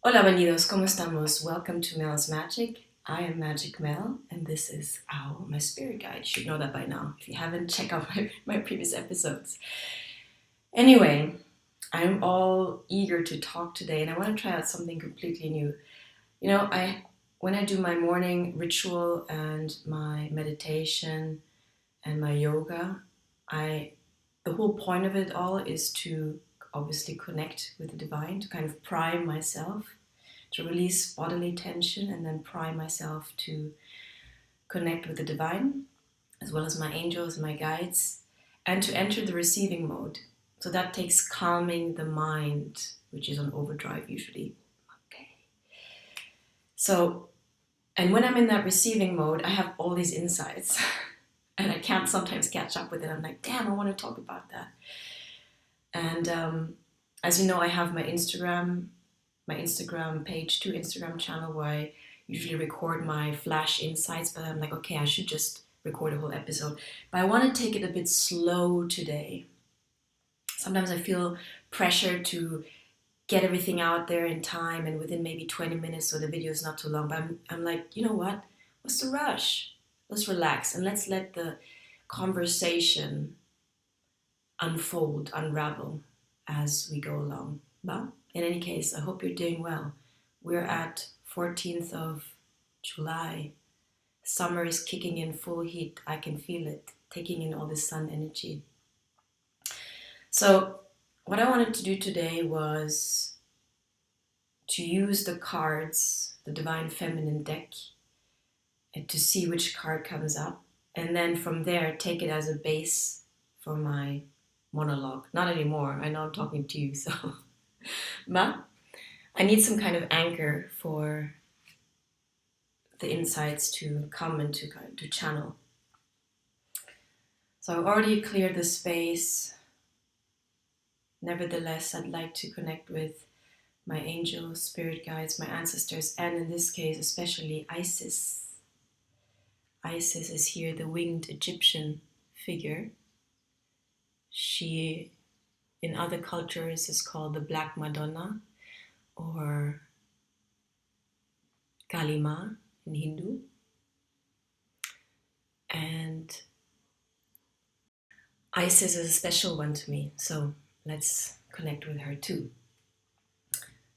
Hola, Bandidos, ¿cómo estamos? Welcome to Mel's Magic. I am Magic Mel, and this is my spirit guide. You should know that by now. If you haven't, check out my previous episodes. Anyway, I'm all eager to talk today, and I want to try out something completely new. When I do my morning ritual and my meditation and my yoga, the whole point of it all is to obviously connect with the divine, to kind of prime myself, to release bodily tension, and then prime myself to connect with the divine, as well as my angels and my guides, and to enter the receiving mode. So that takes calming the mind, which is on overdrive usually. Okay. So, and when I'm in that receiving mode, I have all these insights. And I can't sometimes catch up with it. I'm like, damn, I want to talk about that. And as you know, I have my Instagram page, to Instagram channel, where I usually record my flash insights, but I'm like, okay, I should just record a whole episode. But I want to take it a bit slow today. Sometimes I feel pressure to get everything out there in time and within maybe 20 minutes so the video is not too long. But I'm like, you know what? What's the rush? Let's relax and let's let the conversation unfold, unravel as we go along. Well, in any case, I hope you're doing well. We're at 14th of July. Summer is kicking in full heat. I can feel it, taking in all this sun energy. So what I wanted to do today was to use the cards, the Divine Feminine deck, and to see which card comes up. And then from there, take it as a base for my monologue. Not anymore. I know I'm talking to you, so. But I need some kind of anchor for the insights to come and to channel. So I've already cleared the space. Nevertheless, I'd like to connect with my angels, spirit guides, my ancestors, and in this case, especially Isis. Isis is here, the winged Egyptian figure. She, in other cultures, is called the Black Madonna or Kali Ma in Hindu. And Isis is a special one to me, so let's connect with her too.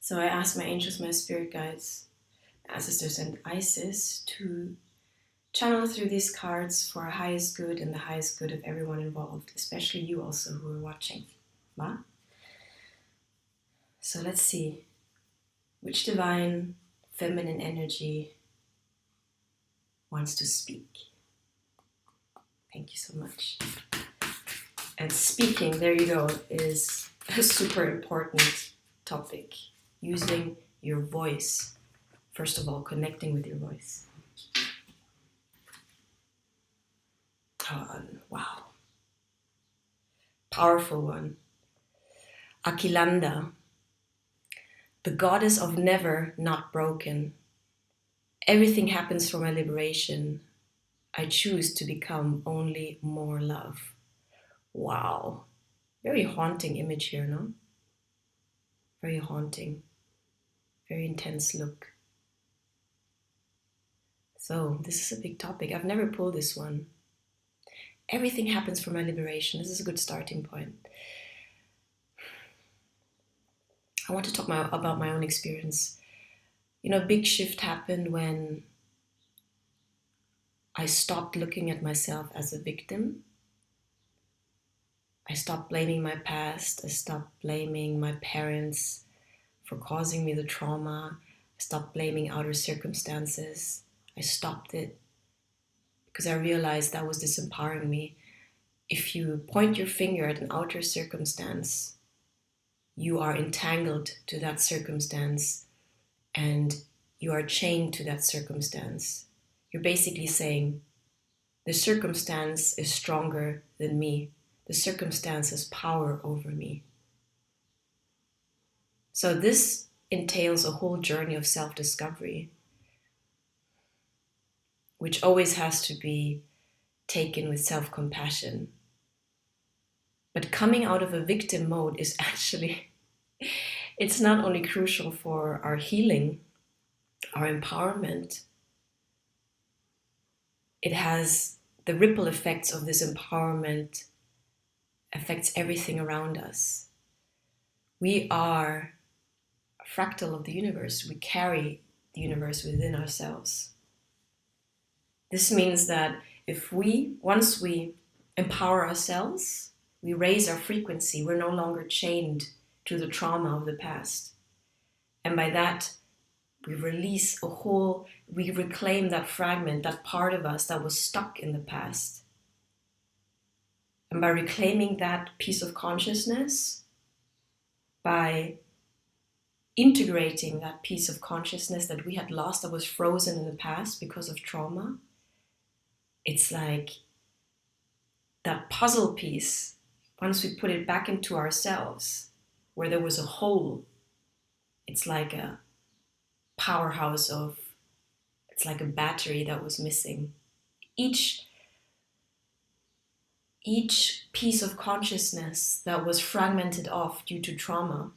So I asked my angels, my spirit guides, ancestors, and Isis to channel through these cards for our highest good and the highest good of everyone involved, especially you also who are watching. Ma? So let's see which divine feminine energy wants to speak. Thank you so much. And speaking, there you go, is a super important topic. Using your voice. First of all, connecting with your voice. Wow. Powerful one. Akilanda, the goddess of never not broken. Everything happens for my liberation. I choose to become only more love. Wow. Very haunting image here, no? Very haunting. Very intense look. So this is a big topic. I've never pulled this one. Everything happens for my liberation. This is a good starting point. I want to talk about my own experience. You know, a big shift happened when I stopped looking at myself as a victim. I stopped blaming my past. I stopped blaming my parents for causing me the trauma. I stopped blaming outer circumstances. I stopped it because I realized that was disempowering me. If you point your finger at an outer circumstance, you are entangled to that circumstance and you are chained to that circumstance. You're basically saying, the circumstance is stronger than me. The circumstance has power over me. So this entails a whole journey of self-discovery, which always has to be taken with self-compassion. But coming out of a victim mode is actually It's not only crucial for our healing, our empowerment, it has the ripple effects of this empowerment affects everything around us. We are a fractal of the universe. We carry the universe within ourselves. This means that once we empower ourselves, we raise our frequency. We're no longer chained to the trauma of the past. And by that, we reclaim that fragment, that part of us that was stuck in the past. And by reclaiming that piece of consciousness, by integrating that piece of consciousness that we had lost, that was frozen in the past because of trauma, it's like that puzzle piece, once we put it back into ourselves, where there was a hole, it's like a powerhouse it's like a battery that was missing. Each piece of consciousness that was fragmented off due to trauma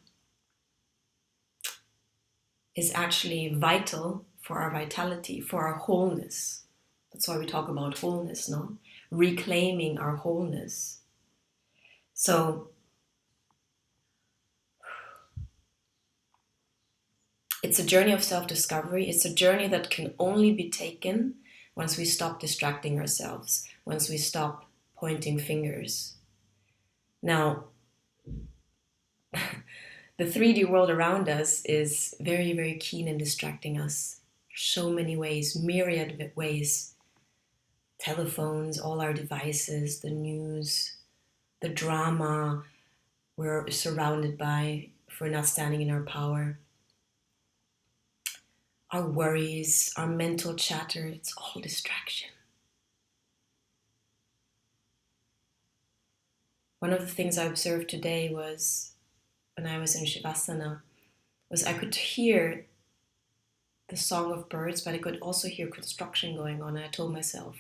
is actually vital for our vitality, for our wholeness. That's why we talk about wholeness, no? Reclaiming our wholeness. So it's a journey of self-discovery. It's a journey that can only be taken once we stop distracting ourselves, once we stop pointing fingers. Now, the 3D world around us is very, very keen in distracting us. So many ways, myriad ways. Telephones, all our devices, the news, the drama we're surrounded by if we're not standing in our power. Our worries, our mental chatter, it's all distraction. One of the things I observed today was, when I was in Shavasana, was I could hear the song of birds, but I could also hear construction going on. And I told myself,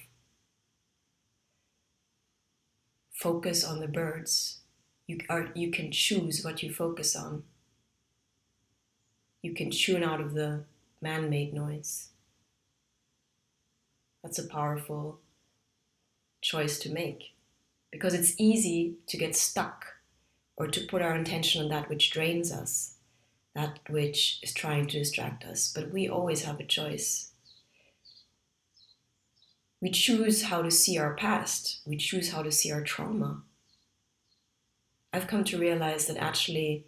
focus on the birds. You can choose what you focus on. You can tune out of the man-made noise. That's a powerful choice to make, because it's easy to get stuck or to put our intention on that which drains us, that which is trying to distract us. But we always have a choice. We choose how to see our past. We choose how to see our trauma. I've come to realize that actually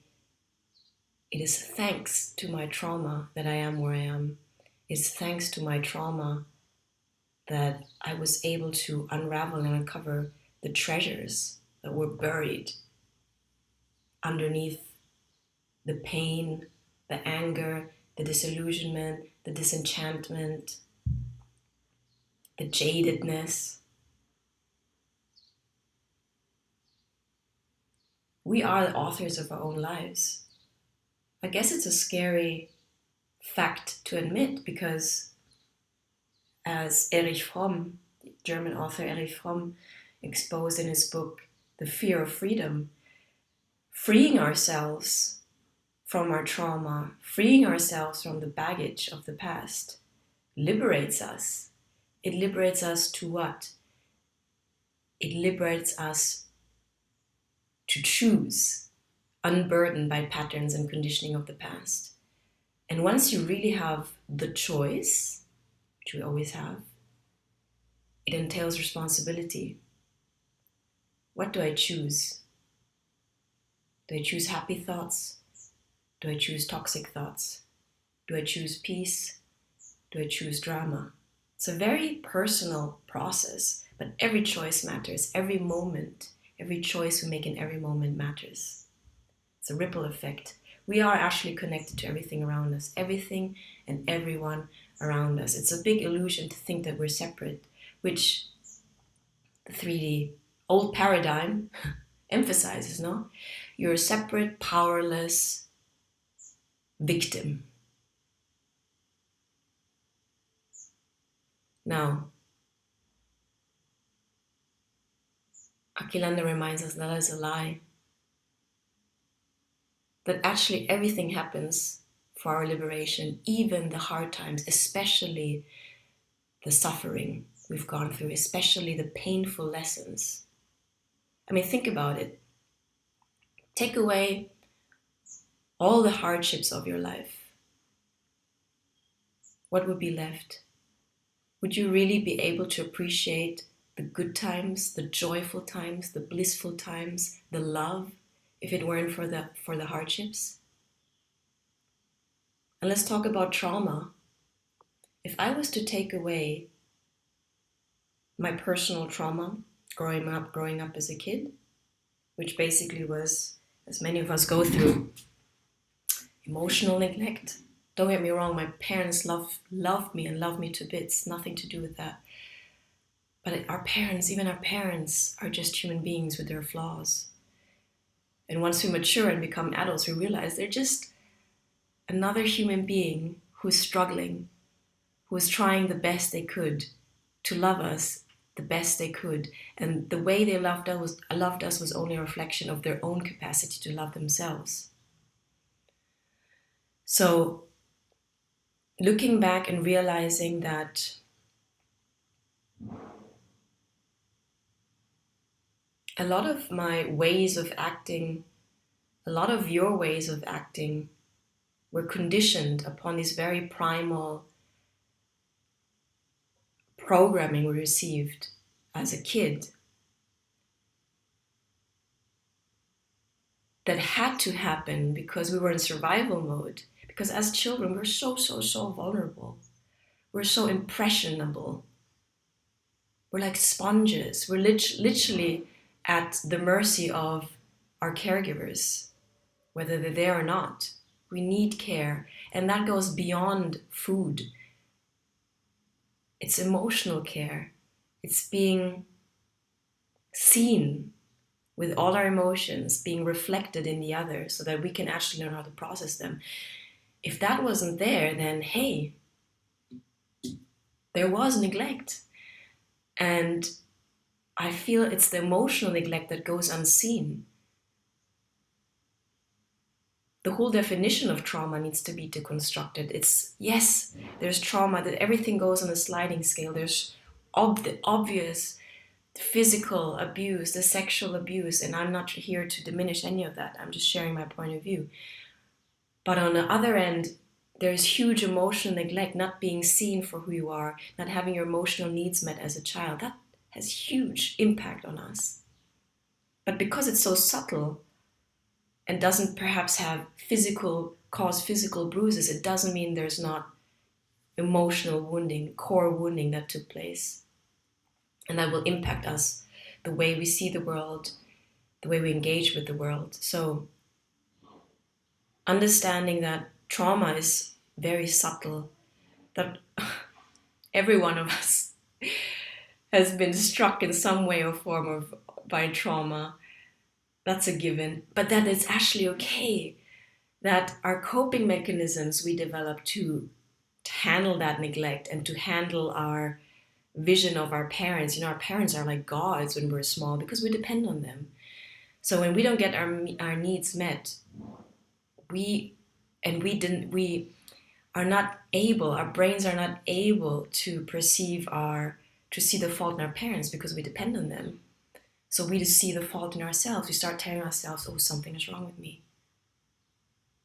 it is thanks to my trauma that I am where I am. It's thanks to my trauma that I was able to unravel and uncover the treasures that were buried underneath the pain, the anger, the disillusionment, the disenchantment, the jadedness. We are the authors of our own lives. I guess it's a scary fact to admit, because as Erich Fromm, German author Erich Fromm, exposed in his book, The Fear of Freedom, freeing ourselves from our trauma, freeing ourselves from the baggage of the past, liberates us. It liberates us to what? It liberates us to choose, unburdened by patterns and conditioning of the past. And once you really have the choice, which we always have, it entails responsibility. What do I choose? Do I choose happy thoughts? Do I choose toxic thoughts? Do I choose peace? Do I choose drama? It's a very personal process, but every choice matters. Every moment, every choice we make in every moment matters. It's a ripple effect. We are actually connected to everything around us, everything and everyone around us. It's a big illusion to think that we're separate, which the 3D old paradigm emphasizes, no? You're a separate, powerless victim. Now, Akilanda reminds us that is a lie. that actually everything happens for our liberation, even the hard times, especially the suffering we've gone through, especially the painful lessons. I mean, think about it. Take away all the hardships of your life. What would be left? Would you really be able to appreciate the good times, the joyful times, the blissful times, the love, if it weren't for the hardships? And let's talk about trauma. If I was to take away my personal trauma growing up as a kid, which basically was, as many of us go through, emotional neglect. Don't get me wrong, my parents loved me and love me to bits, nothing to do with that. But even our parents are just human beings with their flaws. And once we mature and become adults, we realize they're just another human being who's struggling, who was trying the best they could to love us the best they could. And the way they loved us was only a reflection of their own capacity to love themselves. So looking back and realizing that a lot of my ways of acting, a lot of your ways of acting were conditioned upon this very primal programming we received as a kid that had to happen because we were in survival mode. Because as children, we're so vulnerable. We're so impressionable. We're like sponges. We're literally at the mercy of our caregivers, whether they're there or not. We need care, and that goes beyond food. It's emotional care. It's being seen with all our emotions, being reflected in the other so that we can actually learn how to process them. If that wasn't there, then hey, there was neglect. And I feel it's the emotional neglect that goes unseen. The whole definition of trauma needs to be deconstructed. It's, yes, there's trauma, that everything goes on a sliding scale. There's the obvious physical abuse, the sexual abuse, and I'm not here to diminish any of that. I'm just sharing my point of view. But on the other end, there's huge emotional neglect, not being seen for who you are, not having your emotional needs met as a child. That has huge impact on us. But because it's so subtle and doesn't perhaps cause physical bruises, it doesn't mean there's not emotional wounding, core wounding that took place. And that will impact us, the way we see the world, the way we engage with the world. So understanding that trauma is very subtle, that every one of us has been struck in some way or form by trauma, that's a given. But that it's actually okay, that our coping mechanisms we develop to handle that neglect and to handle our vision of our parents. Our parents are like gods when we're small because we depend on them. So when we don't get our needs met, our brains are not able to see the fault in our parents because we depend on them. So we just see the fault in ourselves. We start telling ourselves, oh, something is wrong with me.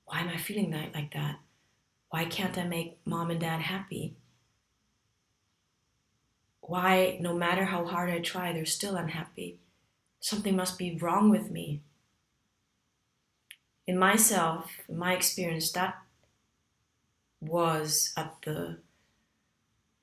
Why am I feeling like that? Why can't I make mom and dad happy? Why, no matter how hard I try, they're still unhappy? Something must be wrong with me. In my experience, that was at the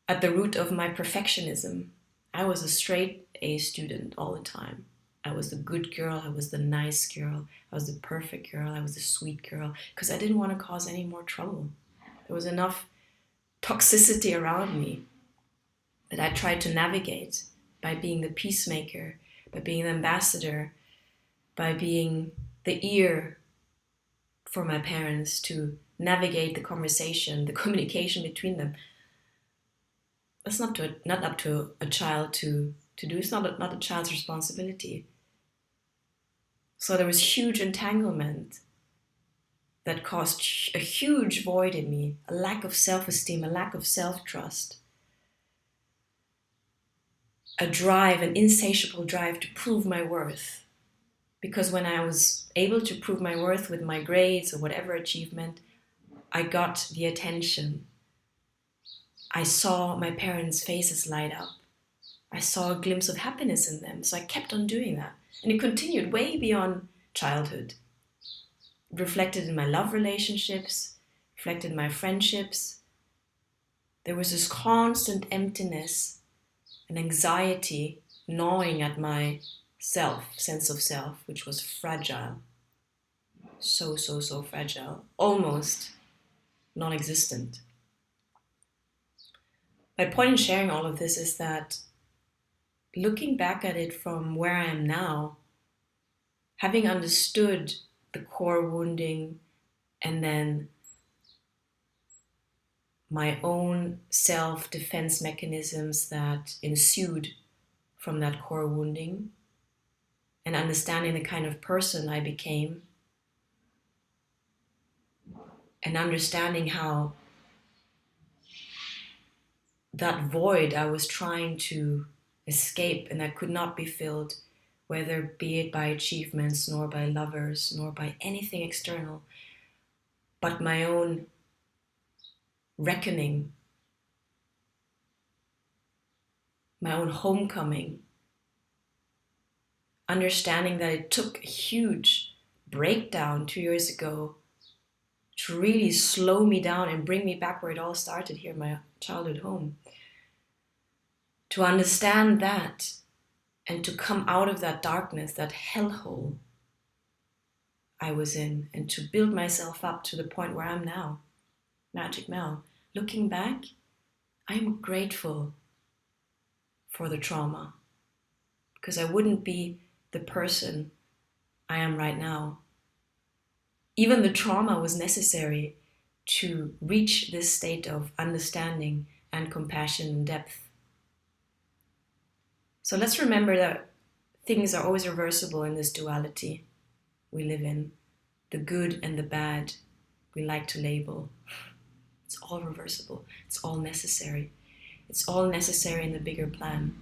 root of my perfectionism. I was a straight A student all the time. I was the good girl, I was the nice girl, I was the perfect girl, I was the sweet girl, because I didn't want to cause any more trouble. There was enough toxicity around me that I tried to navigate by being the peacemaker, by being the ambassador, by being the ear for my parents to navigate the conversation, the communication between them. That's not up to a child to do. It's not a child's responsibility. So there was huge entanglement that caused a huge void in me, a lack of self-esteem, a lack of self-trust, a drive, an insatiable drive to prove my worth. Because when I was able to prove my worth with my grades or whatever achievement, I got the attention. I saw my parents' faces light up. I saw a glimpse of happiness in them. So I kept on doing that. And it continued way beyond childhood. It reflected in my love relationships, reflected in my friendships. There was this constant emptiness and anxiety gnawing at my sense of self, which was fragile. So fragile. Almost non-existent. My point in sharing all of this is that looking back at it from where I am now, having understood the core wounding and then my own self-defense mechanisms that ensued from that core wounding, and understanding the kind of person I became, and understanding how that void I was trying to escape and that could not be filled, whether be it by achievements, nor by lovers, nor by anything external, but my own reckoning, my own homecoming, understanding that it took a huge breakdown 2 years ago to really slow me down and bring me back where it all started, here in my childhood home. To understand that and to come out of that darkness, that hellhole I was in, and to build myself up to the point where I'm now, Magic Mel. Looking back, I'm grateful for the trauma, because I wouldn't be the person I am right now. Even the trauma was necessary to reach this state of understanding and compassion and depth. So let's remember that things are always reversible in this duality we live in. The good and the bad we like to label. It's all reversible. It's all necessary. It's all necessary in the bigger plan.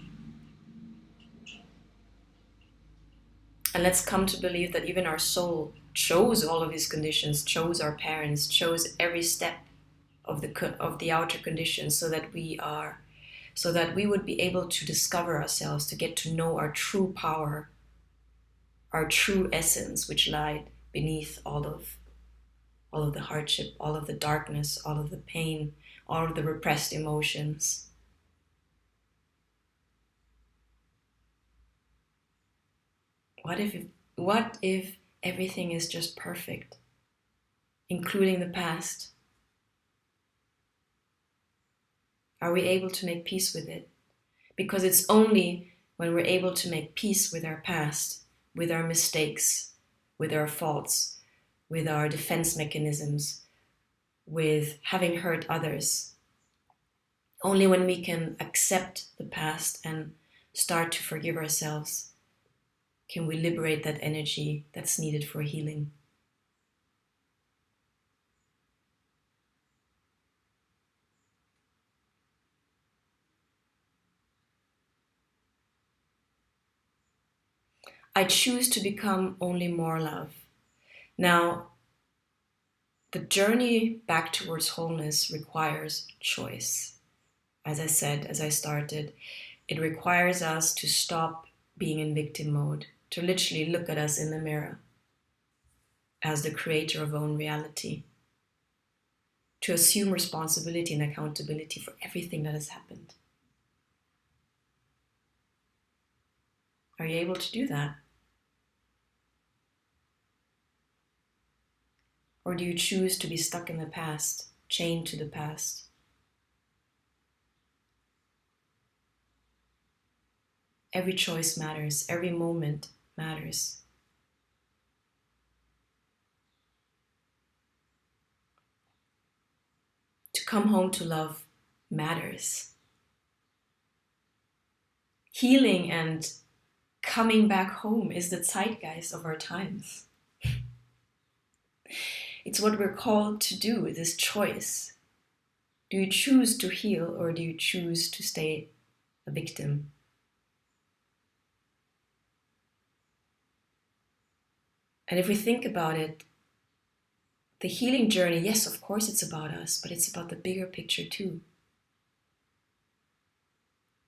And let's come to believe that even our soul chose all of these conditions, chose our parents, chose every step of the outer conditions so that we would be able to discover ourselves, to get to know our true power, our true essence, which lied beneath all of the hardship, all of the darkness, all of the pain, all of the repressed emotions. What if everything is just perfect, including the past? Are we able to make peace with it? Because it's only when we're able to make peace with our past, with our mistakes, with our faults, with our defense mechanisms, with having hurt others, only when we can accept the past and start to forgive ourselves can we liberate that energy that's needed for healing. I choose to become only more love. Now, the journey back towards wholeness requires choice. As I said, as I started, it requires us to stop being in victim mode, to literally look at us in the mirror as the creator of our own reality, to assume responsibility and accountability for everything that has happened. Are you able to do that? Or do you choose to be stuck in the past, chained to the past? Every choice matters, every moment matters. To come home to love matters. Healing and coming back home is the zeitgeist of our times. It's what we're called to do, this choice. Do you choose to heal or do you choose to stay a victim? And if we think about it, the healing journey, yes, of course it's about us, but it's about the bigger picture too.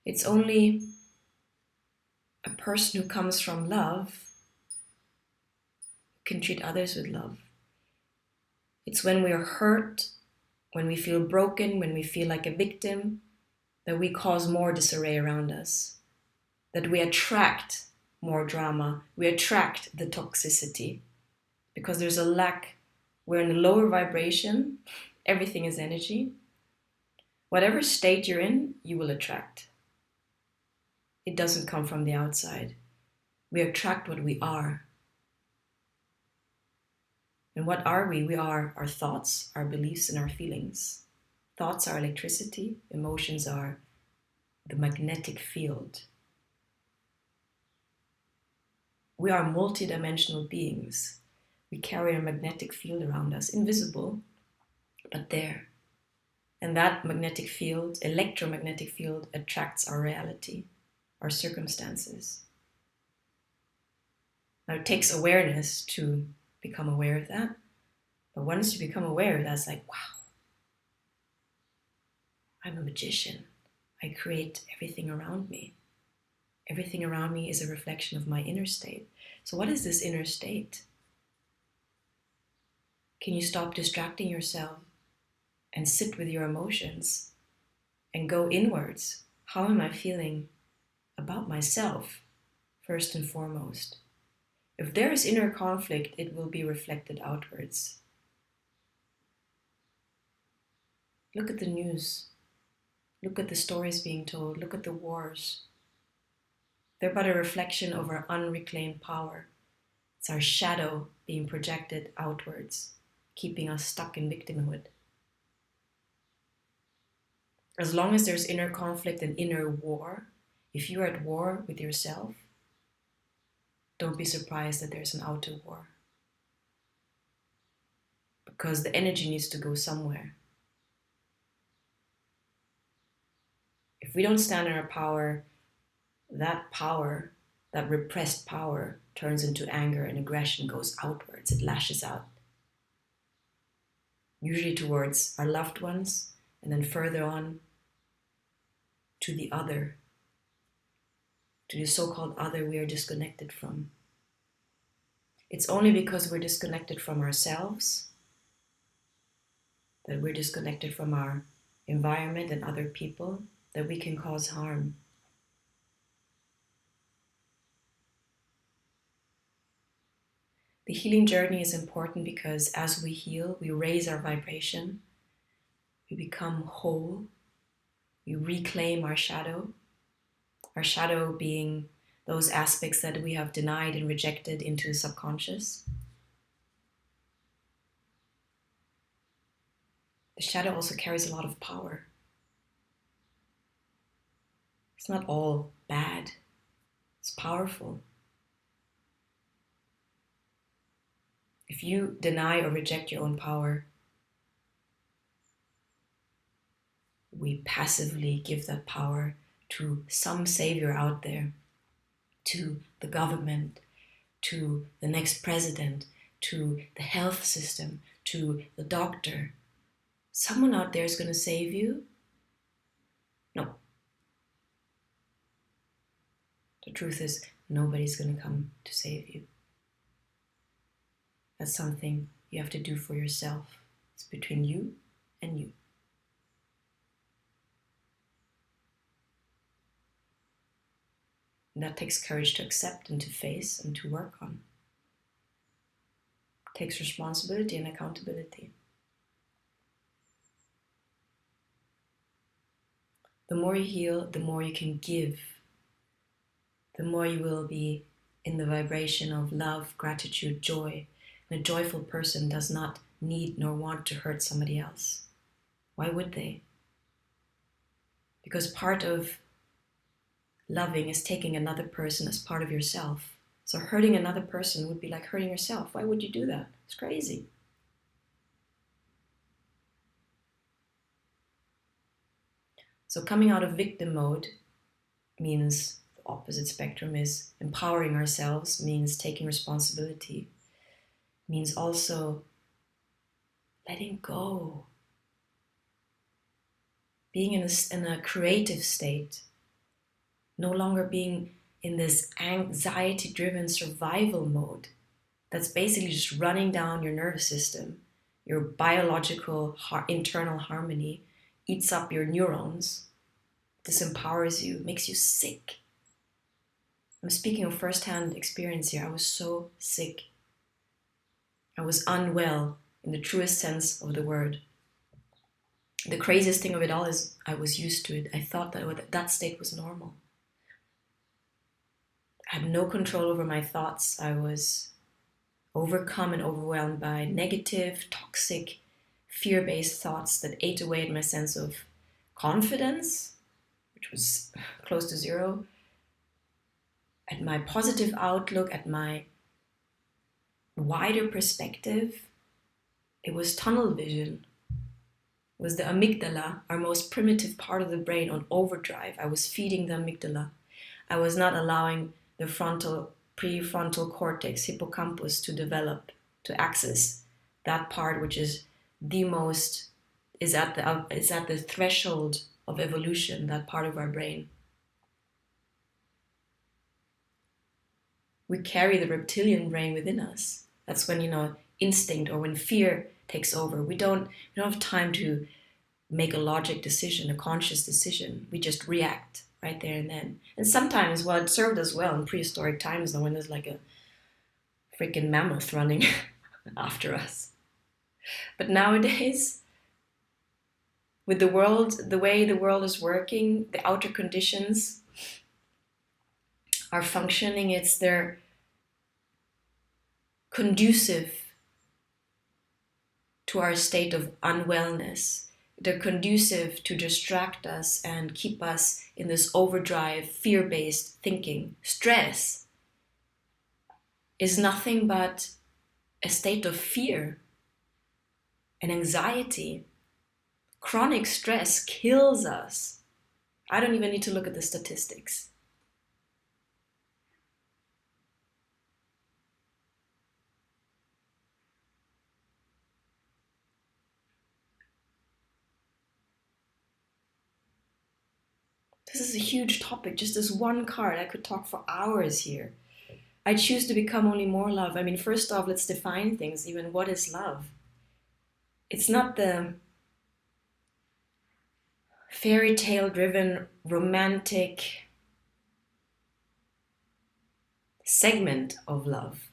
It's only a person who comes from love who can treat others with love. It's when we are hurt, when we feel broken, when we feel like a victim, that we cause more disarray around us, that we attract more drama, we attract the toxicity, because there's a lack. We're in a lower vibration, everything is energy. Whatever state you're in, you will attract. It doesn't come from the outside. We attract what we are. And what are we? We are our thoughts, our beliefs, and our feelings. Thoughts are electricity, emotions are the magnetic field. We are multidimensional beings. We carry a magnetic field around us, invisible, but there. And that magnetic field, electromagnetic field, attracts our reality, our circumstances. Now it takes awareness to become aware of that. But once you become aware, that's like, wow, I'm a magician. I create everything around me. Everything around me is a reflection of my inner state. So what is this inner state? Can you stop distracting yourself and sit with your emotions and go inwards? How am I feeling about myself, first and foremost? If there is inner conflict, it will be reflected outwards. Look at the news. Look at the stories being told. Look at the wars. They're but a reflection of our unreclaimed power. It's our shadow being projected outwards, keeping us stuck in victimhood. As long as there's inner conflict and inner war, if you're at war with yourself, don't be surprised that there's an outer war. Because the energy needs to go somewhere. If we don't stand in our power, that repressed power, turns into anger and aggression, goes outwards, it lashes out. Usually towards our loved ones, and then further on to the other, to the so-called other we are disconnected from. It's only because we're disconnected from ourselves, that we're disconnected from our environment and other people, that we can cause harm. The healing journey is important because as we heal, we raise our vibration, we become whole, we reclaim our shadow being those aspects that we have denied and rejected into the subconscious. The shadow also carries a lot of power. It's not all bad, it's powerful. If you deny or reject your own power, we passively give that power to some savior out there, to the government, to the next president, to the health system, to the doctor. Someone out there is going to save you. No. The truth is, nobody's going to come to save you. That's something you have to do for yourself. It's between you and you. And that takes courage to accept and to face and to work on. It takes responsibility and accountability. The more you heal, the more you can give. The more you will be in the vibration of love, gratitude, joy. And a joyful person does not need nor want to hurt somebody else. Why would they? Because part of loving is taking another person as part of yourself. So hurting another person would be like hurting yourself. Why would you do that? It's crazy. So coming out of victim mode means the opposite spectrum is empowering ourselves, means taking responsibility, means also letting go, being in a creative state, no longer being in this anxiety-driven survival mode that's basically just running down your nervous system, your biological internal harmony, eats up your neurons, disempowers you, makes you sick. I'm speaking of firsthand experience here. I was so sick. I was unwell in the truest sense of the word. The craziest thing of it all is I was used to it. I thought that state was normal. I had no control over my thoughts. I was overcome and overwhelmed by negative, toxic, fear-based thoughts that ate away at my sense of confidence, which was close to zero, at my positive outlook, at my wider perspective. It was tunnel vision. It was the amygdala, our most primitive part of the brain, on overdrive. I was feeding the amygdala. I was not allowing the prefrontal cortex, hippocampus, to develop, to access that part which is at the threshold of evolution, that part of our brain. We carry the reptilian brain within us. That's when, instinct or when fear takes over. We don't have time to make a logic decision, a conscious decision. We just react right there and then. And sometimes, it served us well in prehistoric times, though, when there's like a freaking mammoth running after us. But nowadays, with the way the world is working, the outer conditions are functioning, they're conducive to our state of unwellness. They're conducive to distract us and keep us in this overdrive, fear-based thinking. Stress is nothing but a state of fear and anxiety. Chronic stress kills us. I don't even need to look at the statistics. This is a huge topic, just this one card. I could talk for hours here. I choose to become only more love. I mean, first off, let's define things. Even what is love? It's not the fairy tale driven romantic segment of love.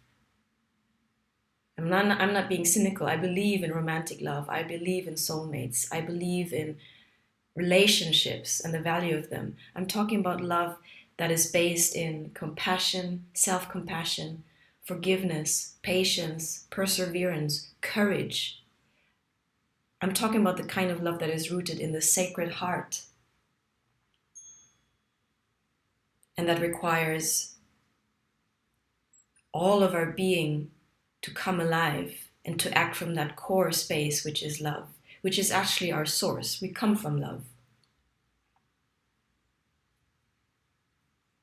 I'm not being cynical. I believe in romantic love. I believe in soulmates. I believe in relationships and the value of them. I'm talking about love that is based in compassion, self-compassion, forgiveness, patience, perseverance, courage. I'm talking about the kind of love that is rooted in the Sacred Heart and that requires all of our being to come alive and to act from that core space, which is love, which is actually our source. We come from love.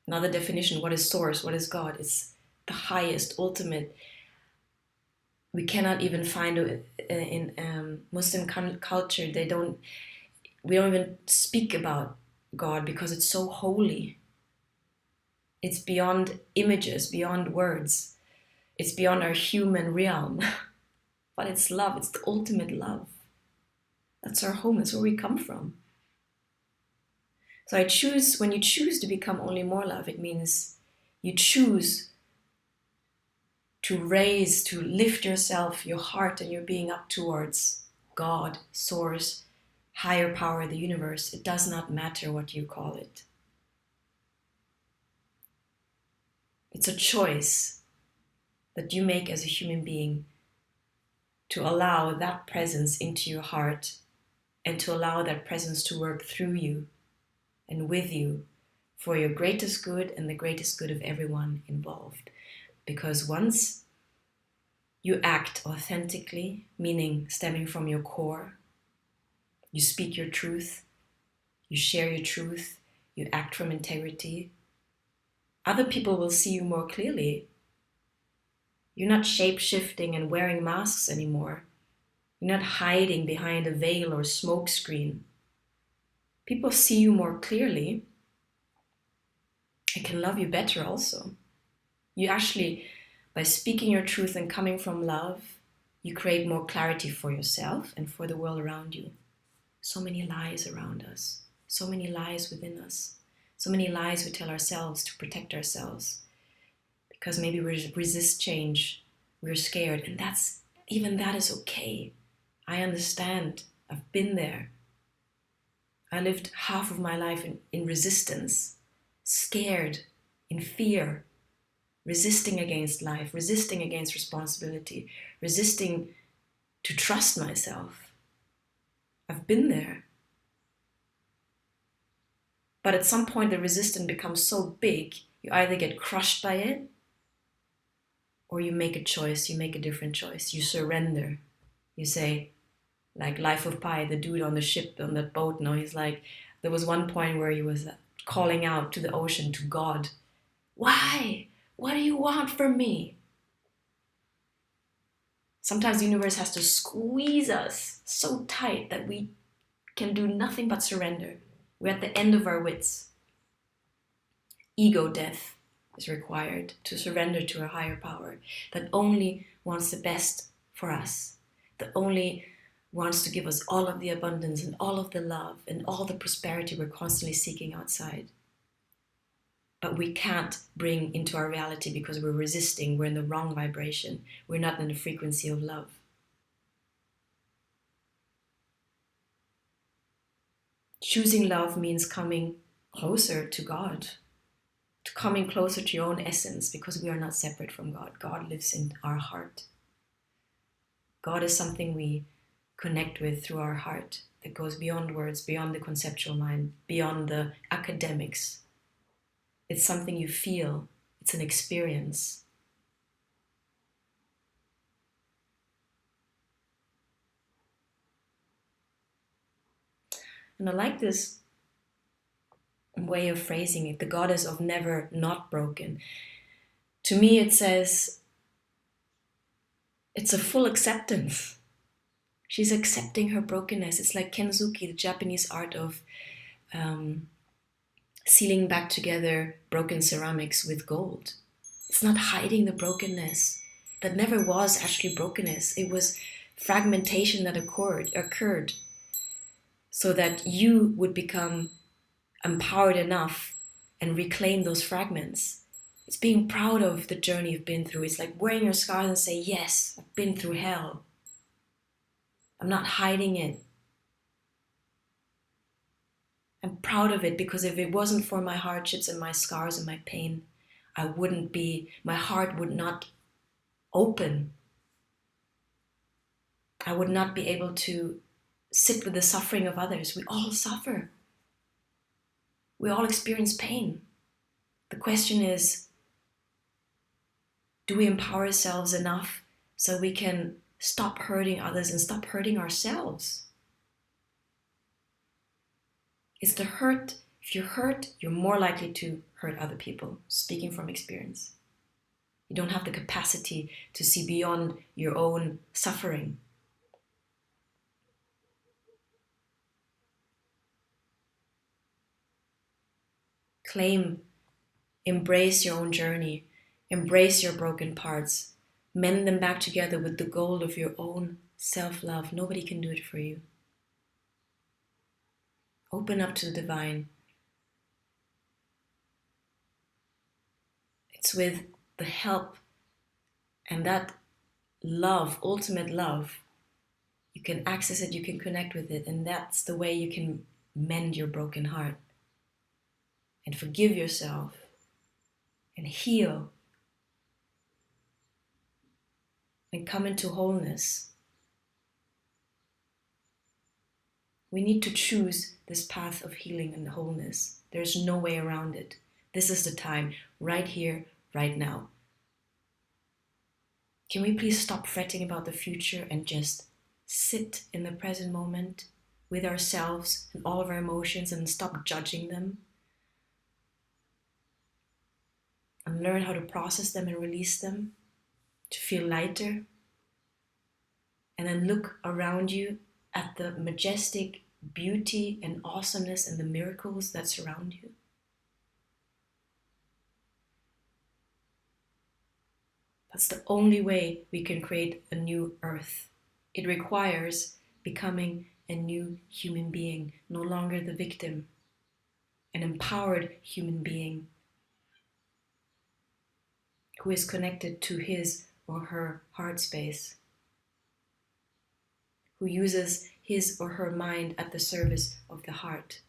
Another definition, what is source? What is God? It's the highest, ultimate. We cannot even find in Muslim culture, we don't even speak about God because it's so holy. It's beyond images, beyond words. It's beyond our human realm. But it's love, it's the ultimate love. That's our home, that's where we come from. So when you choose to become only more love, it means you choose to lift yourself, your heart and your being up towards God, source, higher power, the universe. It does not matter what you call it. It's a choice that you make as a human being to allow that presence into your heart and to allow that presence to work through you and with you for your greatest good and the greatest good of everyone involved. Because once you act authentically, meaning stemming from your core, you speak your truth, you share your truth, you act from integrity, other people will see you more clearly. You're not shape-shifting and wearing masks anymore. You're not hiding behind a veil or smoke screen. People see you more clearly and can love you better also. You actually, by speaking your truth and coming from love, you create more clarity for yourself and for the world around you. So many lies around us, so many lies within us, so many lies we tell ourselves to protect ourselves. Because maybe we resist change, we're scared, and even that is okay. I understand, I've been there. I lived half of my life in resistance, scared, in fear, resisting against life, resisting against responsibility, resisting to trust myself. I've been there. But at some point, the resistance becomes so big, you either get crushed by it, or you make a choice, you make a different choice. You surrender. You say, like Life of Pi, the dude on the ship, on that boat, he's like, there was one point where he was calling out to the ocean, to God, why? What do you want from me? Sometimes the universe has to squeeze us so tight that we can do nothing but surrender. We're at the end of our wits. Ego death is required to surrender to a higher power that only wants the best for us, that only wants to give us all of the abundance and all of the love and all the prosperity we're constantly seeking outside. But we can't bring into our reality because we're resisting, we're in the wrong vibration, we're not in the frequency of love. Choosing love means coming closer to God, to coming closer to your own essence, because we are not separate from God. God lives in our heart. God is something we connect with through our heart that goes beyond words, beyond the conceptual mind, beyond the academics. It's something you feel. It's an experience. And I like this way of phrasing it, the goddess of never not broken. To me, it says it's a full acceptance. She's accepting her brokenness. It's like Kenzuki, the Japanese art of sealing back together broken ceramics with gold. It's not hiding the brokenness. That never was actually brokenness. It was fragmentation that occurred so that you would become empowered enough and reclaim those fragments. It's being proud of the journey you've been through. It's like wearing your scars and say, yes, I've been through hell. I'm not hiding it. I'm proud of it, because if it wasn't for my hardships and my scars and my pain, my heart would not open. I would not be able to sit with the suffering of others. We all suffer. We all experience pain. The question is, do we empower ourselves enough so we can stop hurting others and stop hurting ourselves? It's the hurt. If you're hurt, you're more likely to hurt other people, speaking from experience. You don't have the capacity to see beyond your own suffering. Claim, embrace your own journey, embrace your broken parts, mend them back together with the goal of your own self-love. Nobody can do it for you. Open up to the divine. It's with the help and that love, ultimate love, you can access it, you can connect with it, and that's the way you can mend your broken heart and forgive yourself and heal and come into wholeness. We need to choose this path of healing and wholeness. There's no way around it. This is the time, right here, right now. Can we please stop fretting about the future and just sit in the present moment? with ourselves and all of our emotions and stop judging them and learn how to process them and release them to feel lighter. And then look around you at the majestic beauty and awesomeness and the miracles that surround you. That's the only way we can create a new earth. It requires becoming a new human being, no longer the victim, an empowered human being who is connected to his or her heart space, who uses his or her mind at the service of the heart,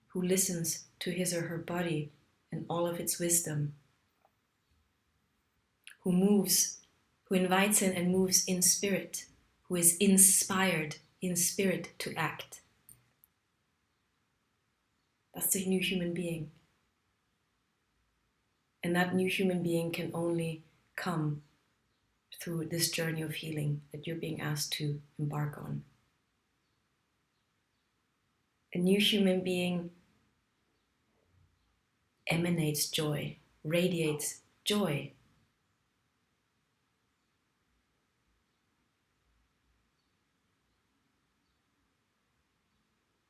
who listens to his or her body and all of its wisdom, who moves, who invites in and moves in spirit, who is inspired in spirit to act. That's the new human being. And that new human being can only come through this journey of healing that you're being asked to embark on. A new human being emanates joy, radiates joy.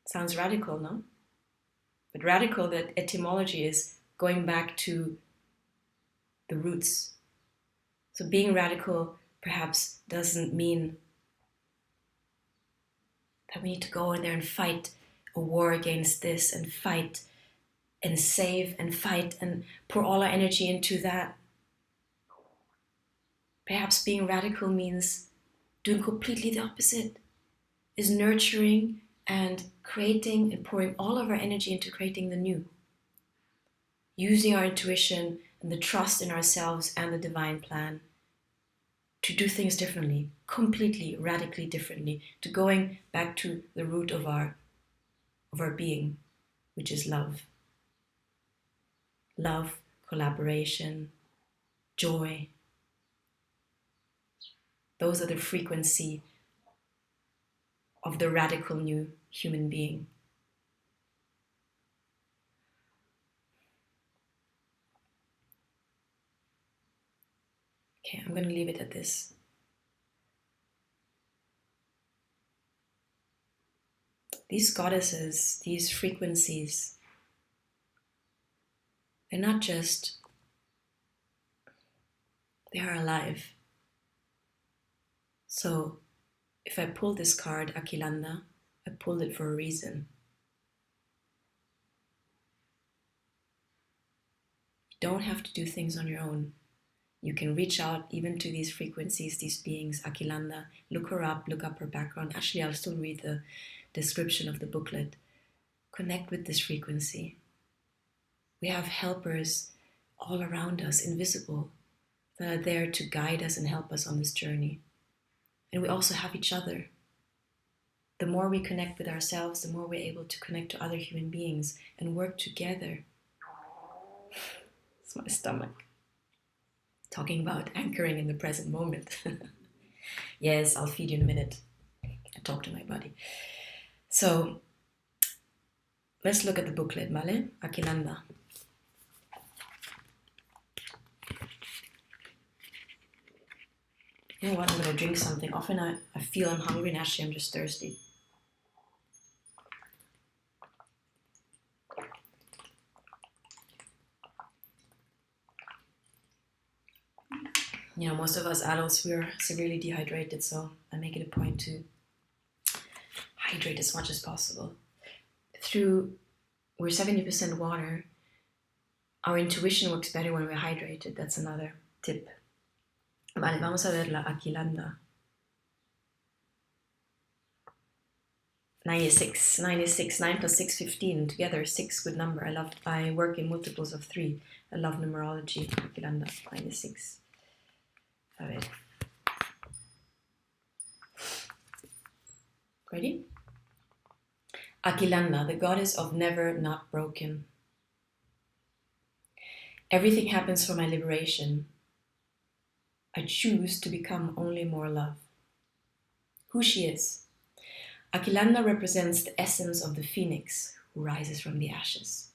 Sounds radical, no? But radical, that etymology is going back to the roots. So being radical perhaps doesn't mean that we need to go in there and fight a war against this and fight and save and fight and pour all our energy into that. Perhaps being radical means doing completely the opposite, is nurturing and creating and pouring all of our energy into creating the new. Using our intuition and the trust in ourselves and the divine plan to do things differently, completely, radically differently, to going back to the root of our being, which is love. Love, collaboration, joy. Those are the frequency of the radical new human being. Okay, I'm going to leave it at this. These goddesses, these frequencies, they're not just, they are alive. So if I pull this card, Akilanda, I pulled it for a reason. You don't have to do things on your own. You can reach out even to these frequencies, these beings, Akilanda. Look her up, look up her background. Actually, I'll still read the description of the booklet. Connect with this frequency. We have helpers all around us, invisible, that are there to guide us and help us on this journey. And we also have each other. The more we connect with ourselves, the more we're able to connect to other human beings and work together. It's my stomach. Talking about anchoring in the present moment. Yes, I'll feed you in a minute. I talk to my body. So, let's look at the booklet, Male, Akilanda. You know what, I'm going to drink something. Often I feel I'm hungry and actually I'm just thirsty. You know, most of us adults, we're severely dehydrated, so I make it a point to hydrate as much as possible. We're 70% water. Our intuition works better when we're hydrated. That's another tip. Vale, vamos a ver la Aquilanda. 96, 9 plus 6, 15. Together, 6, good number. I work in multiples of 3. I love numerology. Aquilanda, 96. A ver. Ready? Aquilanda, the goddess of never not broken. Everything happens for my liberation. I choose to become only more love. Who she is. Akilanda represents the essence of the phoenix who rises from the ashes.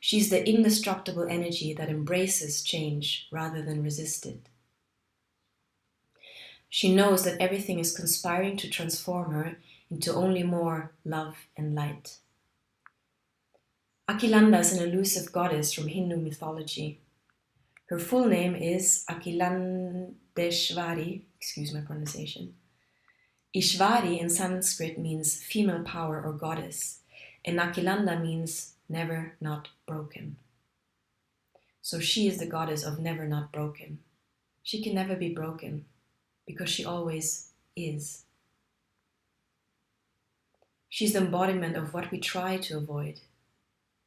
She's the indestructible energy that embraces change rather than resist it. She knows that everything is conspiring to transform her into only more love and light. Akilanda is an elusive goddess from Hindu mythology. Her full name is Akilandeshvari, excuse my pronunciation. Ishvari in Sanskrit means female power or goddess, and Akilanda means never not broken. So she is the goddess of never not broken. She can never be broken because she always is. She's the embodiment of what we try to avoid,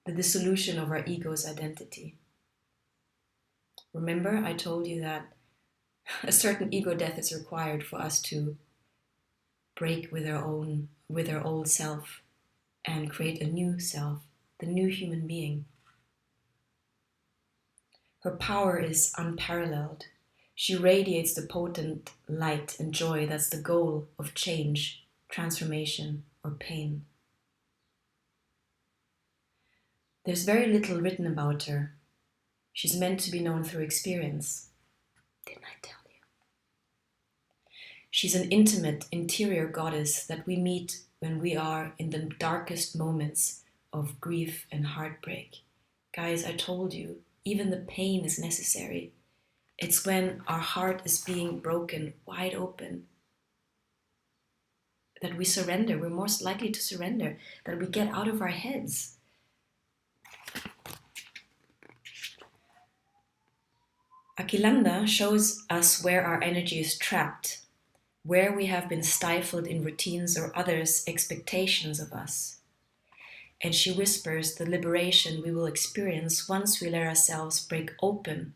the dissolution of our ego's identity. Remember, I told you that a certain ego death is required for us to break with our old self and create a new self, the new human being. Her power is unparalleled. She radiates the potent light and joy that's the goal of change, transformation, or pain. There's very little written about her. She's meant to be known through experience. Didn't I tell you? She's an intimate, interior goddess that we meet when we are in the darkest moments of grief and heartbreak. Guys, I told you, even the pain is necessary. It's when our heart is being broken wide open that we surrender. We're most likely to surrender, that we get out of our heads. Akilanda shows us where our energy is trapped, where we have been stifled in routines or others' expectations of us. And she whispers the liberation we will experience once we let ourselves break open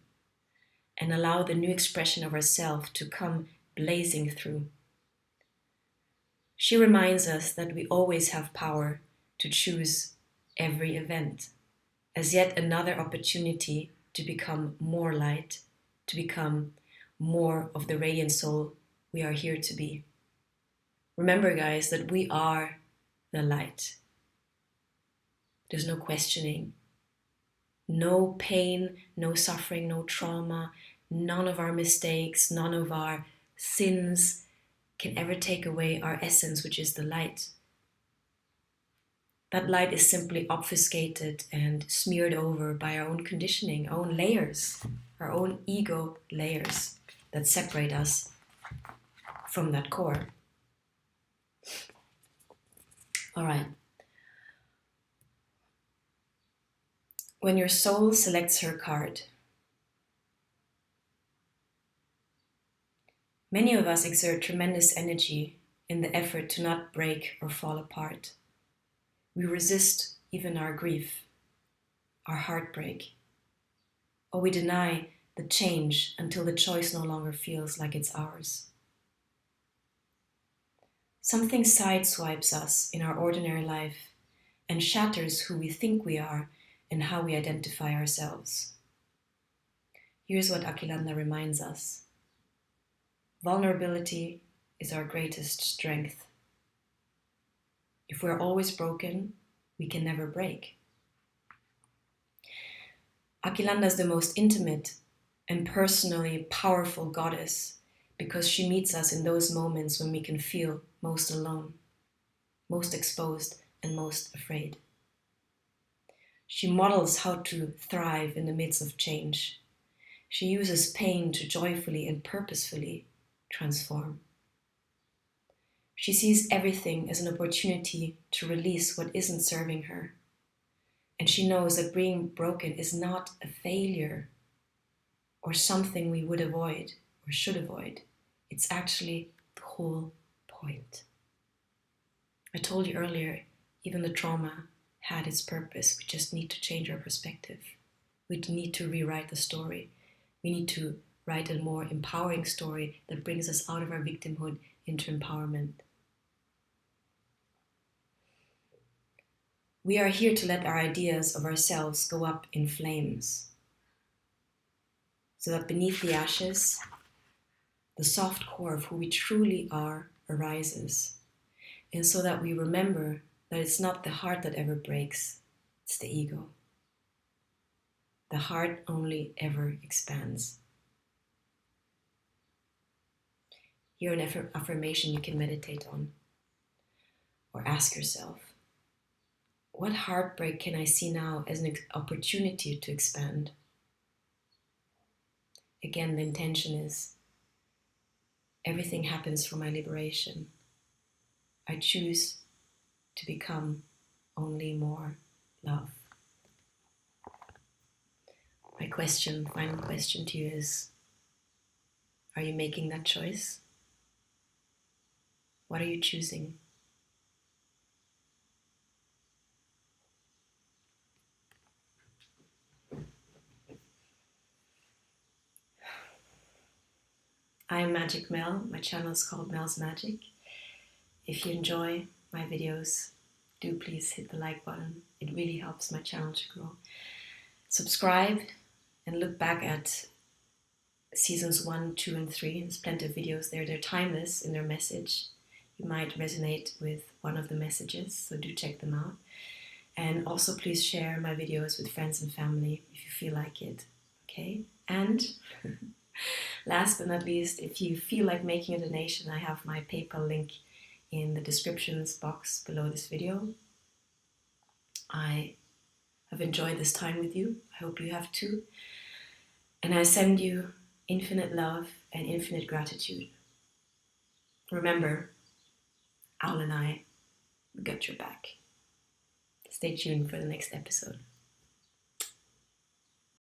and allow the new expression of ourselves to come blazing through. She reminds us that we always have power to choose every event as yet another opportunity to become more light, to become more of the radiant soul we are here to be. Remember, guys, that we are the light. There's no questioning, no pain, no suffering, no trauma, none of our mistakes, none of our sins can ever take away our essence, which is the light. That light is simply obfuscated and smeared over by our own conditioning, our own layers, our own ego layers that separate us from that core. All right. When your soul selects her card, many of us exert tremendous energy in the effort to not break or fall apart. We resist even our grief, our heartbreak, or we deny the change until the choice no longer feels like it's ours. Something sideswipes us in our ordinary life and shatters who we think we are and how we identify ourselves. Here's what Akilanda reminds us. Vulnerability is our greatest strength. If we're always broken, we can never break. Akilanda is the most intimate and personally powerful goddess because she meets us in those moments when we can feel most alone, most exposed, and most afraid. She models how to thrive in the midst of change. She uses pain to joyfully and purposefully transform. She sees everything as an opportunity to release what isn't serving her. And she knows that being broken is not a failure or something we would avoid or should avoid. It's actually the whole point. I told you earlier, even the trauma had its purpose. We just need to change our perspective. We need to rewrite the story. We need to write a more empowering story that brings us out of our victimhood into empowerment. We are here to let our ideas of ourselves go up in flames, so that beneath the ashes, the soft core of who we truly are arises. And so that we remember that it's not the heart that ever breaks, it's the ego. The heart only ever expands. Here an affirmation you can meditate on or ask yourself, what heartbreak can I see now as an opportunity to expand? Again, the intention is everything happens for my liberation. I choose to become only more love. My final question to you is, are you making that choice? What are you choosing? I'm Magic Mel. My channel is called Mel's Magic. If you enjoy my videos, do please hit the like button. It really helps my channel to grow. Subscribe and look back at seasons 1, 2, and 3. There's plenty of videos there. They're timeless in their message. You might resonate with one of the messages, so do check them out. And also please share my videos with friends and family if you feel like it. Okay? And last but not least, if you feel like making a donation, I have my PayPal link in the descriptions box below this video. I have enjoyed this time with you. I hope you have too. And I send you infinite love and infinite gratitude. Remember, Owl and I got your back. Stay tuned for the next episode.